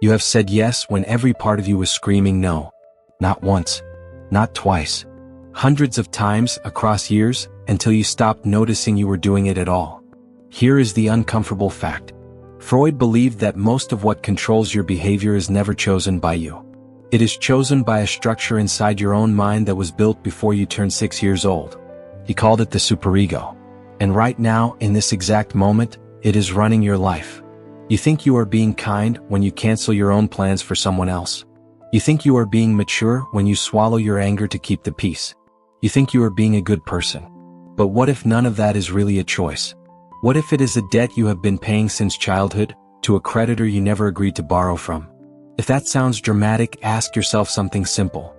You have said yes when every part of you was screaming no. Not once, not twice, hundreds of times across years until you stopped noticing you were doing it at all. Here is the uncomfortable fact. Freud believed that most of what controls your behavior is never chosen by you. It is chosen by a structure inside your own mind that was built before you turned 6 years old. He called it the superego. And right now, in this exact moment, it is running your life. You think you are being kind when you cancel your own plans for someone else. You think you are being mature when you swallow your anger to keep the peace. You think you are being a good person. But what if none of that is really a choice? What if it is a debt you have been paying since childhood, to a creditor you never agreed to borrow from? If that sounds dramatic, ask yourself something simple.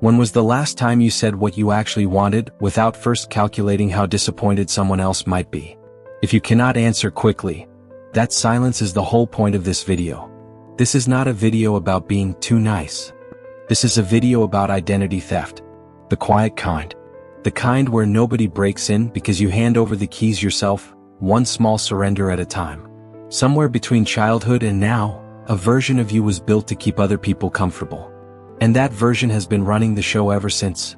When was the last time you said what you actually wanted without first calculating how disappointed someone else might be? If you cannot answer quickly, that silence is the whole point of this video. This is not a video about being too nice. This is a video about identity theft. The quiet kind. The kind where nobody breaks in because you hand over the keys yourself, one small surrender at a time. Somewhere between childhood and now, a version of you was built to keep other people comfortable. And that version has been running the show ever since.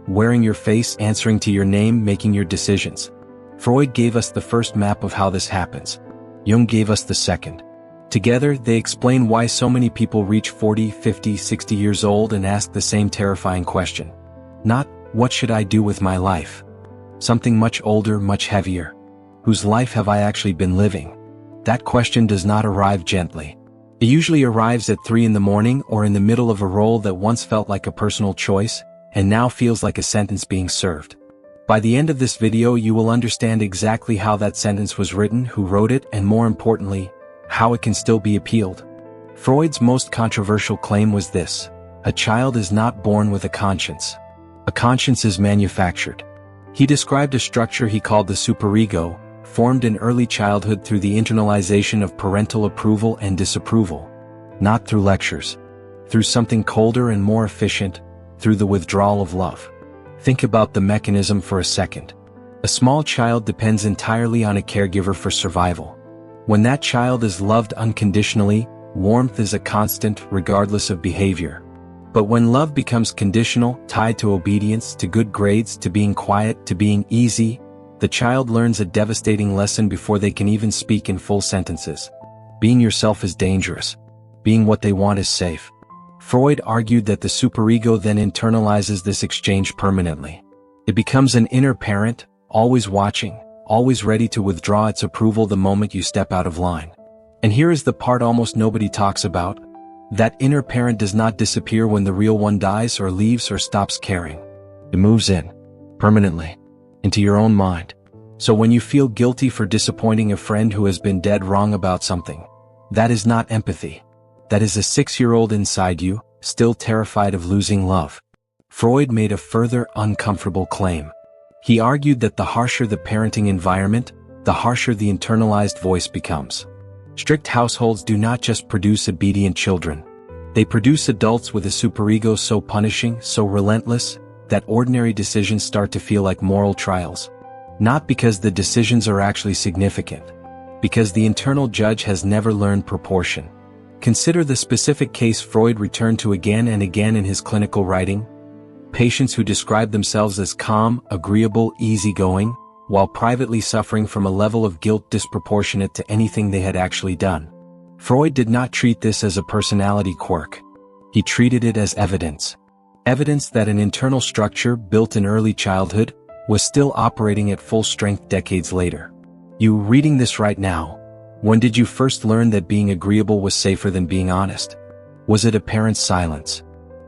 Wearing your face, answering to your name, making your decisions. Freud gave us the first map of how this happens. Jung gave us the second. Together, they explain why so many people reach 40, 50, 60 years old and ask the same terrifying question. Not, what should I do with my life? Something much older, much heavier. Whose life have I actually been living? That question does not arrive gently. It usually arrives at 3 in the morning or in the middle of a role that once felt like a personal choice, and now feels like a sentence being served. By the end of this video, you will understand exactly how that sentence was written, who wrote it, and more importantly, how it can still be appealed. Freud's most controversial claim was this: a child is not born with a conscience. A conscience is manufactured. He described a structure he called the superego, formed in early childhood through the internalization of parental approval and disapproval. Not through lectures. Through something colder and more efficient, through the withdrawal of love. Think about the mechanism for a second. A small child depends entirely on a caregiver for survival. When that child is loved unconditionally, warmth is a constant regardless of behavior. But when love becomes conditional, tied to obedience, to good grades, to being quiet, to being easy, the child learns a devastating lesson before they can even speak in full sentences. Being yourself is dangerous. Being what they want is safe. Freud argued that the superego then internalizes this exchange permanently. It becomes an inner parent, always watching, always ready to withdraw its approval the moment you step out of line. And here is the part almost nobody talks about. That inner parent does not disappear when the real one dies or leaves or stops caring. It moves in, permanently, into your own mind. So when you feel guilty for disappointing a friend who has been dead wrong about something, that is not empathy. That is a 6-year-old inside you, still terrified of losing love. Freud made a further uncomfortable claim. He argued that the harsher the parenting environment, the harsher the internalized voice becomes. Strict households do not just produce obedient children. They produce adults with a superego so punishing, so relentless, that ordinary decisions start to feel like moral trials. Not because the decisions are actually significant, because the internal judge has never learned proportion. Consider the specific case Freud returned to again and again in his clinical writing. Patients who describe themselves as calm, agreeable, easygoing, while privately suffering from a level of guilt disproportionate to anything they had actually done. Freud did not treat this as a personality quirk. He treated it as evidence. Evidence that an internal structure built in early childhood was still operating at full strength decades later. You reading this right now, when did you first learn that being agreeable was safer than being honest? Was it a parent's silence?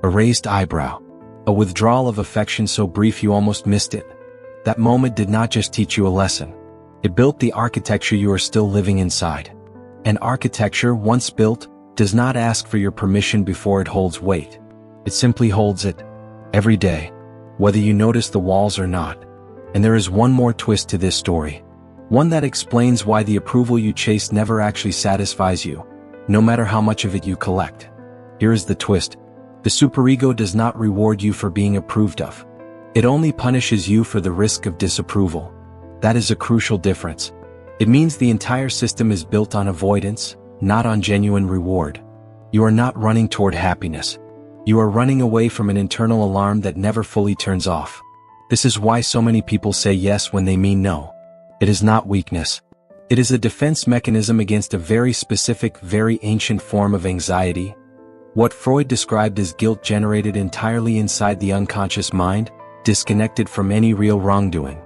A raised eyebrow? A withdrawal of affection so brief you almost missed it? That moment did not just teach you a lesson. It built the architecture you are still living inside. And architecture, once built, does not ask for your permission before it holds weight. It simply holds it, every day, whether you notice the walls or not. And there is one more twist to this story. One that explains why the approval you chase never actually satisfies you, no matter how much of it you collect. Here is the twist. The superego does not reward you for being approved of. It only punishes you for the risk of disapproval. That is a crucial difference. It means the entire system is built on avoidance, not on genuine reward. You are not running toward happiness. You are running away from an internal alarm that never fully turns off. This is why so many people say yes when they mean no. It is not weakness. It is a defense mechanism against a very specific, very ancient form of anxiety. What Freud described as guilt generated entirely inside the unconscious mind, disconnected from any real wrongdoing.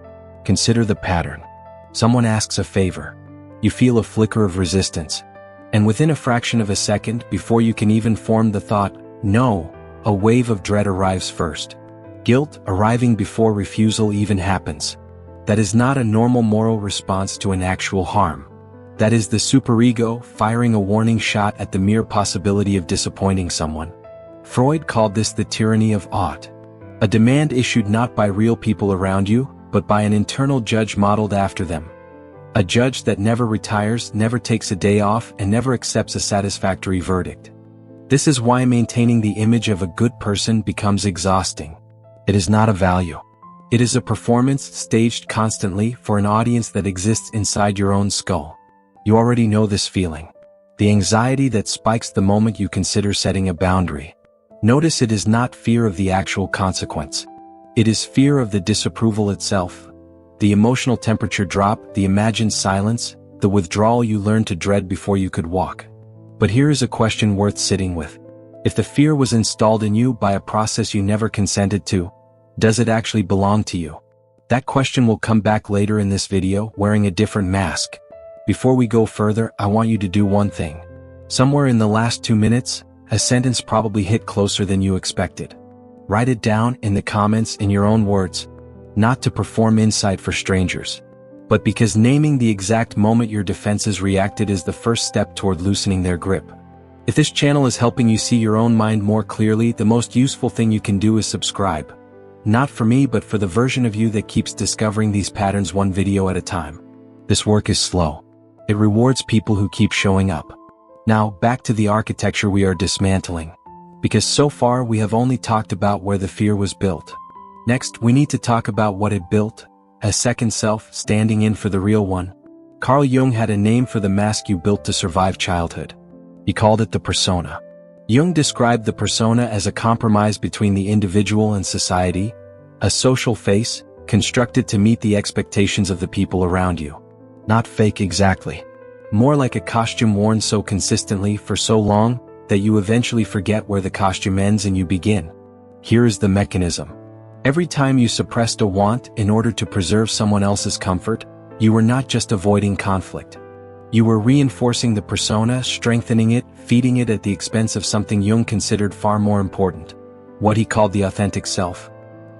Consider the pattern. Someone asks a favor. You feel a flicker of resistance. And within a fraction of a second, before you can even form the thought, no, a wave of dread arrives first. Guilt arriving before refusal even happens. That is not a normal moral response to an actual harm. That is the superego firing a warning shot at the mere possibility of disappointing someone. Freud called this the tyranny of ought. A demand issued not by real people around you, but by an internal judge modeled after them. A judge that never retires, never takes a day off, and never accepts a satisfactory verdict. This is why maintaining the image of a good person becomes exhausting. It is not a value. It is a performance staged constantly for an audience that exists inside your own skull. You already know this feeling. The anxiety that spikes the moment you consider setting a boundary. Notice it is not fear of the actual consequence. It is fear of the disapproval itself. The emotional temperature drop, the imagined silence, the withdrawal you learned to dread before you could walk. But here is a question worth sitting with. If the fear was installed in you by a process you never consented to, does it actually belong to you? That question will come back later in this video wearing a different mask. Before we go further, I want you to do one thing. Somewhere in the last 2 minutes, a sentence probably hit closer than you expected. Write it down in the comments in your own words, not to perform insight for strangers, but because naming the exact moment your defenses reacted is the first step toward loosening their grip. If this channel is helping you see your own mind more clearly, the most useful thing you can do is subscribe. Not for me, but for the version of you that keeps discovering these patterns one video at a time. This work is slow. It rewards people who keep showing up. Now, back to the architecture we are dismantling. Because so far we have only talked about where the fear was built. Next, we need to talk about what it built, a second self standing in for the real one. Carl Jung had a name for the mask you built to survive childhood. He called it the persona. Jung described the persona as a compromise between the individual and society, a social face, constructed to meet the expectations of the people around you. Not fake exactly. More like a costume worn so consistently for so long that you eventually forget where the costume ends and you begin. Here is the mechanism. Every time you suppressed a want in order to preserve someone else's comfort, you were not just avoiding conflict. You were reinforcing the persona, strengthening it, feeding it at the expense of something Jung considered far more important, what he called the authentic self.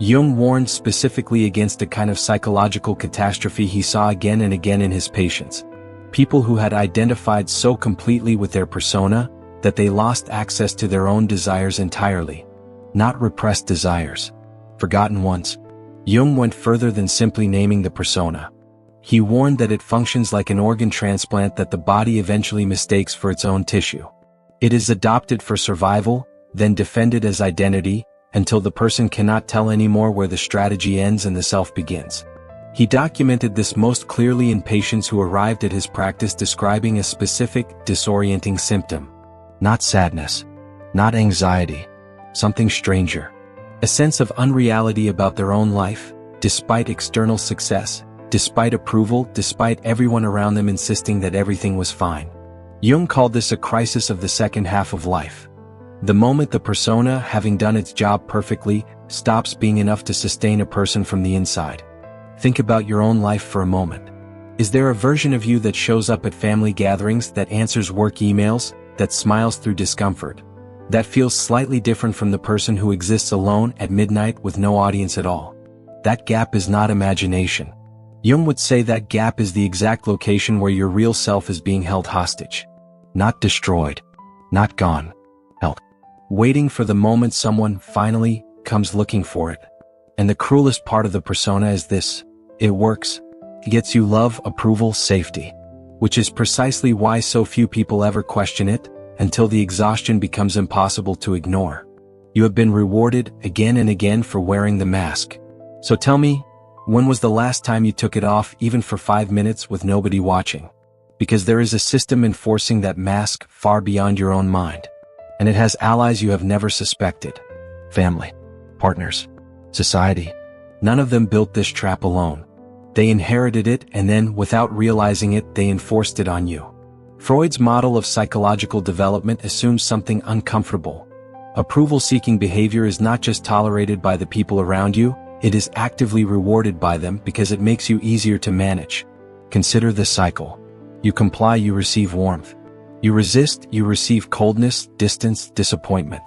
Jung warned specifically against a kind of psychological catastrophe he saw again and again in his patients. People who had identified so completely with their persona that they lost access to their own desires entirely. Not repressed desires. Forgotten ones. Jung went further than simply naming the persona. He warned that it functions like an organ transplant that the body eventually mistakes for its own tissue. It is adopted for survival, then defended as identity, until the person cannot tell anymore where the strategy ends and the self begins. He documented this most clearly in patients who arrived at his practice describing a specific, disorienting symptom. Not sadness. Not anxiety. Something stranger. A sense of unreality about their own life, despite external success, despite approval, despite everyone around them insisting that everything was fine. Jung called this a crisis of the second half of life. The moment the persona, having done its job perfectly, stops being enough to sustain a person from the inside. Think about your own life for a moment. Is there a version of you that shows up at family gatherings, that answers work emails, that smiles through discomfort, that feels slightly different from the person who exists alone at midnight with no audience at all? That gap is not imagination. Jung would say that gap is the exact location where your real self is being held hostage. Not destroyed. Not gone. Held. Waiting for the moment someone finally comes looking for it. And the cruelest part of the persona is this: it works. It gets you love, approval, safety. Which is precisely why so few people ever question it, until the exhaustion becomes impossible to ignore. You have been rewarded again and again for wearing the mask. So tell me, when was the last time you took it off, even for 5 minutes with nobody watching? Because there is a system enforcing that mask far beyond your own mind. And it has allies you have never suspected. Family, partners, society. None of them built this trap alone. They inherited it and then, without realizing it, they enforced it on you. Freud's model of psychological development assumes something uncomfortable. Approval-seeking behavior is not just tolerated by the people around you, it is actively rewarded by them because it makes you easier to manage. Consider this cycle. You comply, you receive warmth. You resist, you receive coldness, distance, disappointment.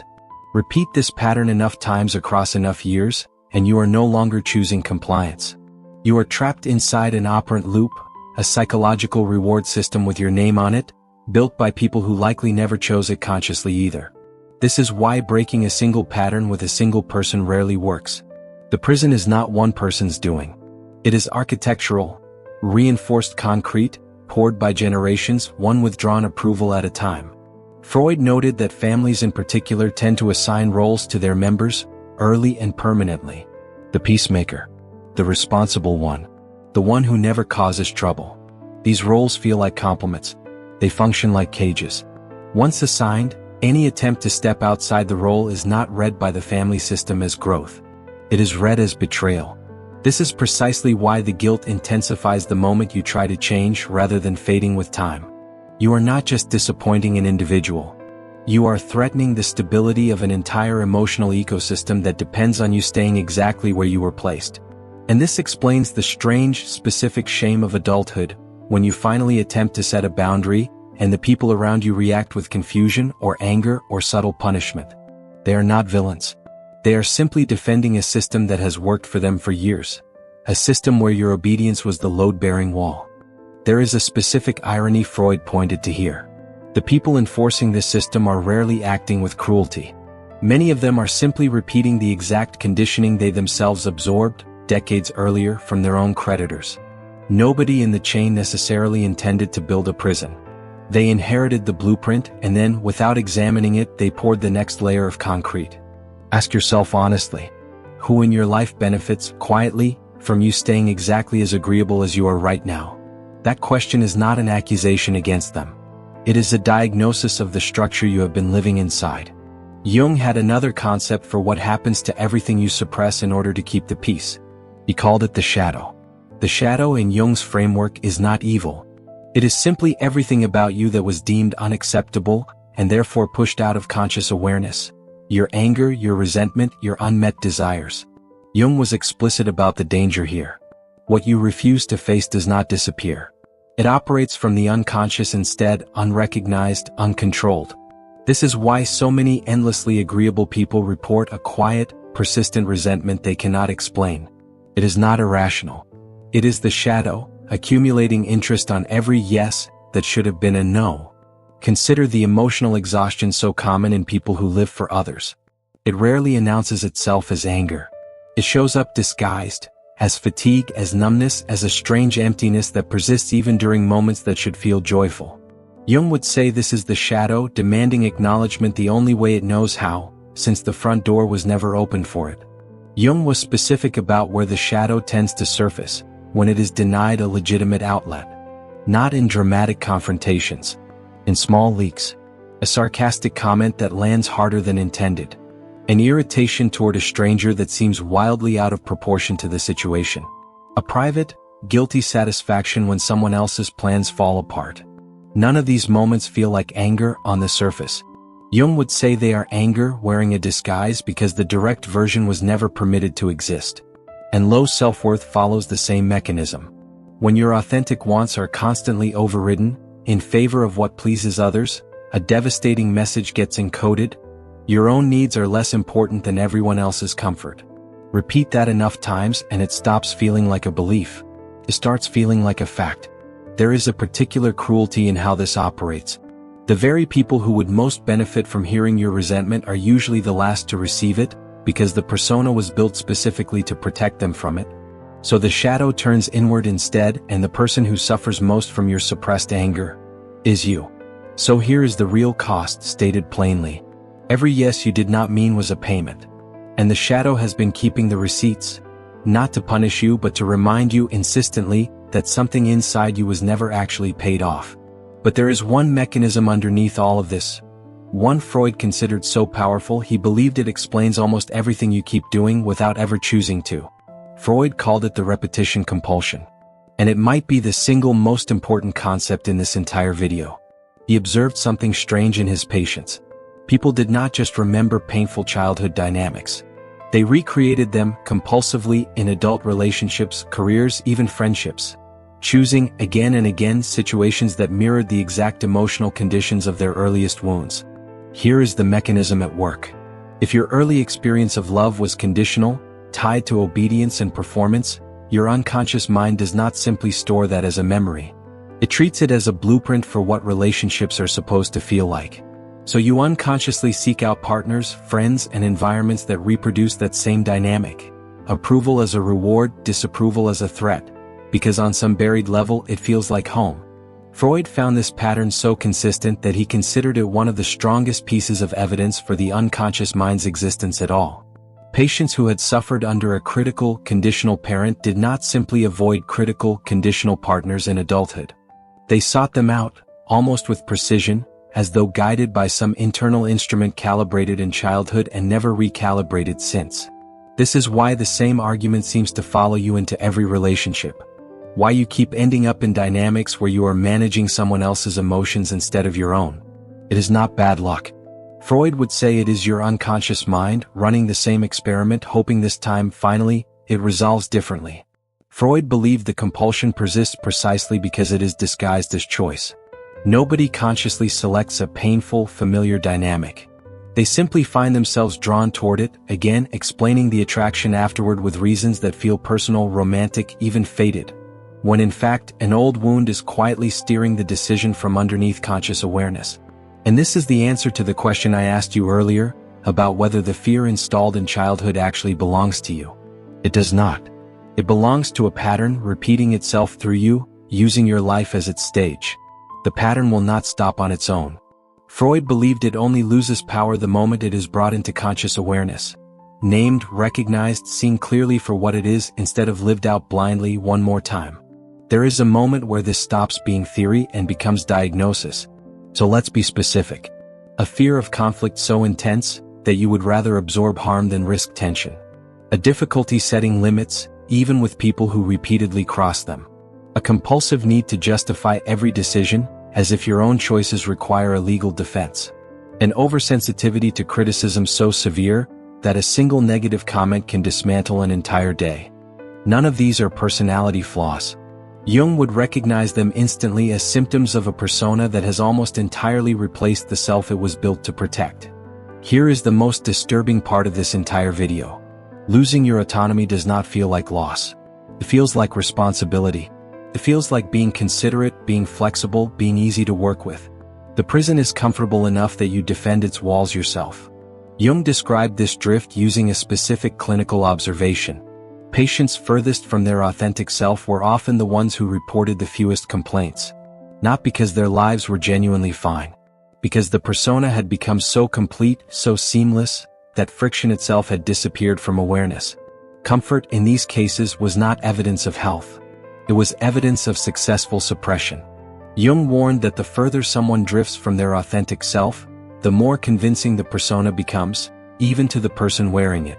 Repeat this pattern enough times across enough years, and you are no longer choosing compliance. You are trapped inside an operant loop, a psychological reward system with your name on it, built by people who likely never chose it consciously either. This is why breaking a single pattern with a single person rarely works. The prison is not one person's doing. It is architectural, reinforced concrete, poured by generations, one withdrawn approval at a time. Freud noted that families in particular tend to assign roles to their members, early and permanently. The peacemaker. The responsible one. The one who never causes trouble. These roles feel like compliments. They function like cages. Once assigned, any attempt to step outside the role is not read by the family system as growth. It is read as betrayal. This is precisely why the guilt intensifies the moment you try to change rather than fading with time. You are not just disappointing an individual. You are threatening the stability of an entire emotional ecosystem that depends on you staying exactly where you were placed. And this explains the strange, specific shame of adulthood, when you finally attempt to set a boundary, and the people around you react with confusion or anger or subtle punishment. They are not villains. They are simply defending a system that has worked for them for years. A system where your obedience was the load-bearing wall. There is a specific irony Freud pointed to here. The people enforcing this system are rarely acting with cruelty. Many of them are simply repeating the exact conditioning they themselves absorbed decades earlier from their own creditors. Nobody in the chain necessarily intended to build a prison. They inherited the blueprint and then, without examining it, they poured the next layer of concrete. Ask yourself honestly, who in your life benefits, quietly, from you staying exactly as agreeable as you are right now? That question is not an accusation against them. It is a diagnosis of the structure you have been living inside. Jung had another concept for what happens to everything you suppress in order to keep the peace. He called it the shadow. The shadow in Jung's framework is not evil. It is simply everything about you that was deemed unacceptable and therefore pushed out of conscious awareness. Your anger, your resentment, your unmet desires. Jung was explicit about the danger here. What you refuse to face does not disappear. It operates from the unconscious instead, unrecognized, uncontrolled. This is why so many endlessly agreeable people report a quiet, persistent resentment they cannot explain. It is not irrational. It is the shadow, accumulating interest on every yes that should have been a no. Consider the emotional exhaustion so common in people who live for others. It rarely announces itself as anger. It shows up disguised, as fatigue, as numbness, as a strange emptiness that persists even during moments that should feel joyful. Jung would say this is the shadow demanding acknowledgement the only way it knows how, since the front door was never opened for it. Jung was specific about where the shadow tends to surface, when it is denied a legitimate outlet. Not in dramatic confrontations. In small leaks. A sarcastic comment that lands harder than intended. An irritation toward a stranger that seems wildly out of proportion to the situation. A private, guilty satisfaction when someone else's plans fall apart. None of these moments feel like anger on the surface. Jung would say they are anger wearing a disguise because the direct version was never permitted to exist. And low self-worth follows the same mechanism. When your authentic wants are constantly overridden, in favor of what pleases others, a devastating message gets encoded. Your own needs are less important than everyone else's comfort. Repeat that enough times and it stops feeling like a belief. It starts feeling like a fact. There is a particular cruelty in how this operates. The very people who would most benefit from hearing your resentment are usually the last to receive it, because the persona was built specifically to protect them from it. So the shadow turns inward instead, and the person who suffers most from your suppressed anger is you. So here is the real cost stated plainly. Every yes you did not mean was a payment. And the shadow has been keeping the receipts, not to punish you but to remind you insistently that something inside you was never actually paid off. But there is one mechanism underneath all of this. One Freud considered so powerful he believed it explains almost everything you keep doing without ever choosing to. Freud called it the repetition compulsion. And it might be the single most important concept in this entire video. He observed something strange in his patients. People did not just remember painful childhood dynamics. They recreated them compulsively in adult relationships, careers, even friendships, choosing again and again situations that mirrored the exact emotional conditions of their earliest wounds. Here is the mechanism at work. If your early experience of love was conditional, tied to obedience and performance, your unconscious mind does not simply store that as a memory. It treats it as a blueprint for what relationships are supposed to feel like. So you unconsciously seek out partners, friends, and environments that reproduce that same dynamic. Approval as a reward, disapproval as a threat, because on some buried level it feels like home. Freud found this pattern so consistent that he considered it one of the strongest pieces of evidence for the unconscious mind's existence at all. Patients who had suffered under a critical, conditional parent did not simply avoid critical, conditional partners in adulthood. They sought them out, almost with precision, as though guided by some internal instrument calibrated in childhood and never recalibrated since. This is why the same argument seems to follow you into every relationship. Why you keep ending up in dynamics where you are managing someone else's emotions instead of your own. It is not bad luck. Freud would say it is your unconscious mind running the same experiment, hoping this time finally it resolves differently. Freud believed the compulsion persists precisely because it is disguised as choice. Nobody consciously selects a painful, familiar dynamic. They simply find themselves drawn toward it, again explaining the attraction afterward with reasons that feel personal, romantic, even fated, when in fact an old wound is quietly steering the decision from underneath conscious awareness. And this is the answer to the question I asked you earlier, about whether the fear installed in childhood actually belongs to you. It does not. It belongs to a pattern repeating itself through you, using your life as its stage. The pattern will not stop on its own. Freud believed it only loses power the moment it is brought into conscious awareness. Named, recognized, seen clearly for what it is instead of lived out blindly one more time. There is a moment where this stops being theory and becomes diagnosis. So let's be specific. A fear of conflict so intense that you would rather absorb harm than risk tension. A difficulty setting limits, even with people who repeatedly cross them. A compulsive need to justify every decision, as if your own choices require a legal defense. An oversensitivity to criticism so severe that a single negative comment can dismantle an entire day. None of these are personality flaws. Jung would recognize them instantly as symptoms of a persona that has almost entirely replaced the self it was built to protect. Here is the most disturbing part of this entire video. Losing your autonomy does not feel like loss. It feels like responsibility. It feels like being considerate, being flexible, being easy to work with. The prison is comfortable enough that you defend its walls yourself. Jung described this drift using a specific clinical observation. Patients furthest from their authentic self were often the ones who reported the fewest complaints. Not because their lives were genuinely fine. Because the persona had become so complete, so seamless, that friction itself had disappeared from awareness. Comfort in these cases was not evidence of health. It was evidence of successful suppression. Jung warned that the further someone drifts from their authentic self, the more convincing the persona becomes, even to the person wearing it.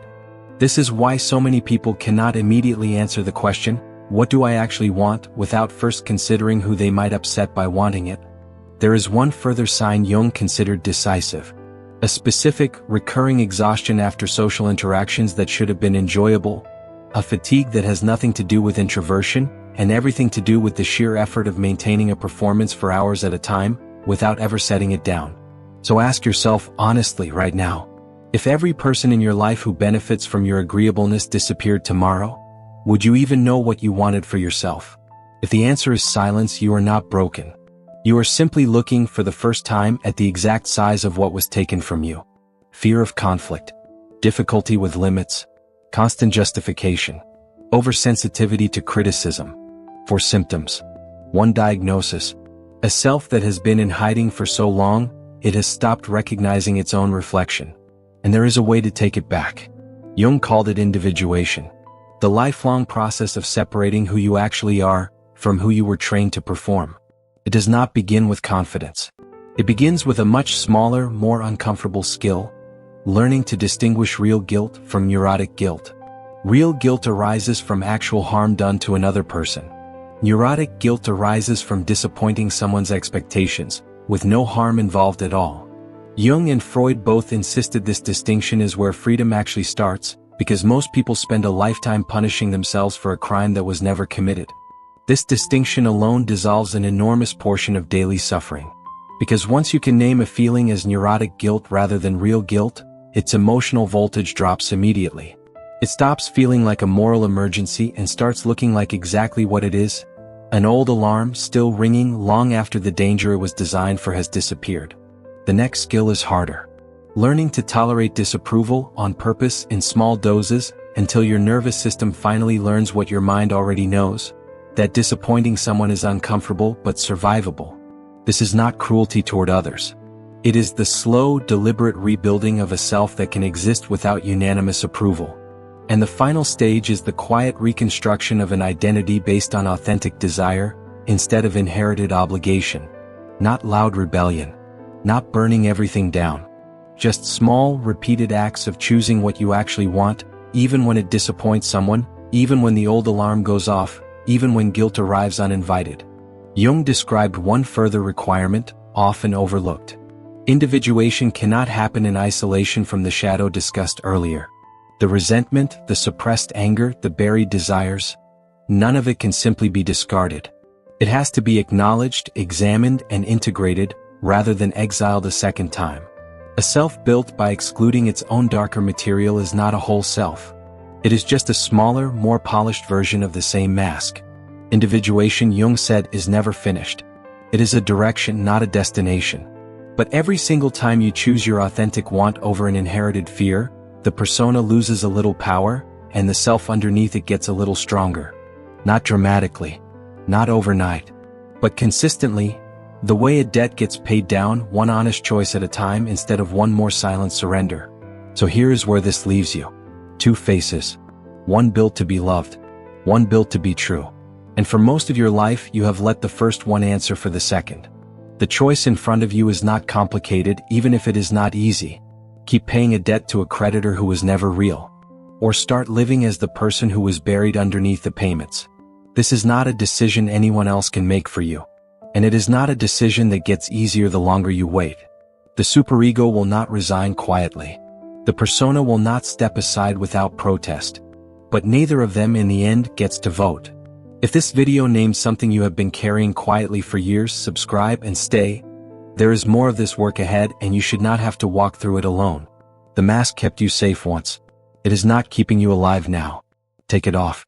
This is why so many people cannot immediately answer the question, what do I actually want, without first considering who they might upset by wanting it. There is one further sign Jung considered decisive. A specific, recurring exhaustion after social interactions that should have been enjoyable. A fatigue that has nothing to do with introversion, and everything to do with the sheer effort of maintaining a performance for hours at a time, without ever setting it down. So ask yourself honestly right now, if every person in your life who benefits from your agreeableness disappeared tomorrow, would you even know what you wanted for yourself? If the answer is silence, you are not broken. You are simply looking for the first time at the exact size of what was taken from you. Fear of conflict, difficulty with limits, constant justification, oversensitivity to criticism. 4 symptoms. 1 diagnosis. A self that has been in hiding for so long, it has stopped recognizing its own reflection. And there is a way to take it back. Jung called it individuation. The lifelong process of separating who you actually are from who you were trained to perform. It does not begin with confidence. It begins with a much smaller, more uncomfortable skill: learning to distinguish real guilt from neurotic guilt. Real guilt arises from actual harm done to another person. Neurotic guilt arises from disappointing someone's expectations, with no harm involved at all. Jung and Freud both insisted this distinction is where freedom actually starts, because most people spend a lifetime punishing themselves for a crime that was never committed. This distinction alone dissolves an enormous portion of daily suffering. Because once you can name a feeling as neurotic guilt rather than real guilt, its emotional voltage drops immediately. It stops feeling like a moral emergency and starts looking like exactly what it is: an old alarm still ringing long after the danger it was designed for has disappeared. The next skill is harder. Learning to tolerate disapproval on purpose in small doses until your nervous system finally learns what your mind already knows: that disappointing someone is uncomfortable but survivable. This is not cruelty toward others. It is the slow, deliberate rebuilding of a self that can exist without unanimous approval. And the final stage is the quiet reconstruction of an identity based on authentic desire, instead of inherited obligation. Not loud rebellion. Not burning everything down. Just small, repeated acts of choosing what you actually want, even when it disappoints someone, even when the old alarm goes off, even when guilt arrives uninvited. Jung described one further requirement, often overlooked. Individuation cannot happen in isolation from the shadow discussed earlier. The resentment, the suppressed anger, the buried desires, none of it can simply be discarded. It has to be acknowledged, examined, and integrated, rather than exiled a second time. A self built by excluding its own darker material is not a whole self. It is just a smaller, more polished version of the same mask. Individuation, Jung said, is never finished. It is a direction, not a destination. But every single time you choose your authentic want over an inherited fear, the persona loses a little power, and the self underneath it gets a little stronger. Not dramatically, not overnight, but consistently, the way a debt gets paid down, one honest choice at a time instead of one more silent surrender. So here is where this leaves you. Two faces. One built to be loved. One built to be true. And for most of your life, you have let the first one answer for the second. The choice in front of you is not complicated, even if it is not easy. Keep paying a debt to a creditor who was never real. Or start living as the person who was buried underneath the payments. This is not a decision anyone else can make for you. And it is not a decision that gets easier the longer you wait. The superego will not resign quietly. The persona will not step aside without protest. But neither of them in the end gets to vote. If this video names something you have been carrying quietly for years, subscribe and stay. There is more of this work ahead, and you should not have to walk through it alone. The mask kept you safe once. It is not keeping you alive now. Take it off.